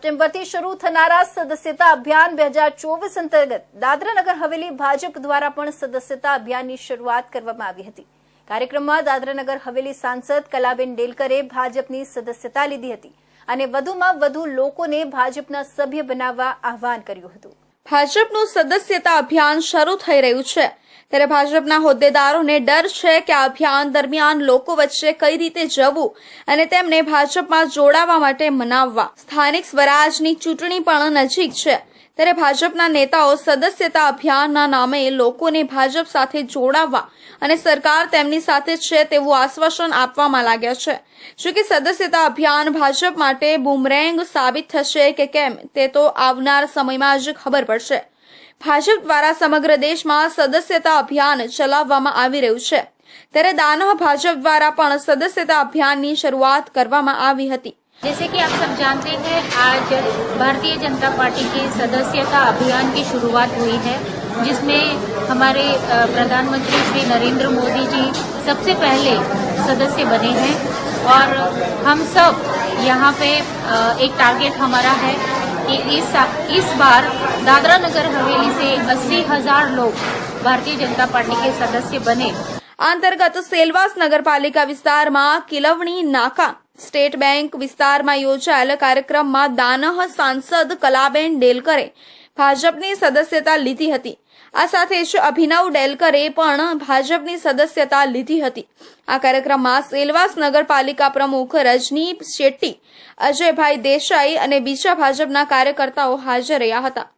સપ્ટેમ્બરથી શરૂ થનારા સદસ્યતા અભિયાન 2024 અંતર્ગત દાદરા નગર હવેલી ભાજપ દ્વારા પણ સદસ્યતા અભિયાનની શરૂઆત કરવામાં આવી હતી। કાર્યક્રમમાં દાદરા નગર હવેલી સાંસદ કલાબેન ડેલકરે ભાજપની સદસ્યતા લીધી હતી અને વધુમાં વધુ લોકોને ભાજપના સભ્ય બનાવવા આહવાન કર્યું હતું। ભાજપનું સદસ્યતા અભિયાન શરૂ થઈ રહ્યું છે ત્યારે ભાજપના હોદ્દેદારોને ડર છે કે આ અભિયાન દરમિયાન લોકો વચ્ચે કઈ રીતે જવું અને તેમને ભાજપમાં જોડાવા માટે મનાવવા। સ્થાનિક સ્વરાજની ચૂંટણી પણ નજીક છે ત્યારે ભાજપના નેતાઓ સદસ્યતા અભિયાનના નામે લોકોને ભાજપ સાથે જોડાવવા અને સરકાર તેમની સાથે છે તેવું આશ્વાસન આપવામાં લાગ્યા છે। જો કે સદસ્યતા અભિયાન ભાજપ માટે બુમરેંગ સાબિત થશે કે કેમ તે તો આવનાર સમયમાં જ ખબર પડશે। ભાજપ દ્વારા સમગ્ર દેશમાં સદસ્યતા અભિયાન ચલાવવામાં આવી રહ્યું છે ત્યારે દાનહ ભાજપ દ્વારા પણ સદસ્યતા અભિયાનની શરૂઆત કરવામાં આવી હતી। जैसे कि आप सब जानते हैं, आज भारतीय जनता पार्टी के सदस्यता अभियान की शुरुआत हुई है, जिसमें हमारे प्रधानमंत्री श्री नरेंद्र मोदी जी सबसे पहले सदस्य बने हैं और हम सब यहाँ पे एक टारगेट हमारा है कि इस बार दादरा नगर हवेली से 80,000 लोग भारतीय जनता पार्टी के सदस्य बने। अंतर्गत सेलवास नगरपालिका विस्ताરમાં કિલવણી નાકા સ્ટેટ બેંક વિસ્તારમાં યોજાયેલ કાર્યક્રમમાં દાનહ સાંસદ કલાબેન ડેલકરે ભાજપની સદસ્યતા લીધી હતી। આ સાથે જ અભિનવ ડેલકરે પણ ભાજપની સદસ્યતા લીધી હતી। આ કાર્યક્રમમાં સેલવાસ નગરપાલિકા પ્રમુખ રજની શેટ્ટી, અજયભાઈ દેસાઈ અને બીજા ભાજપના કાર્યકર્તાઓ હાજર રહ્યા હતા।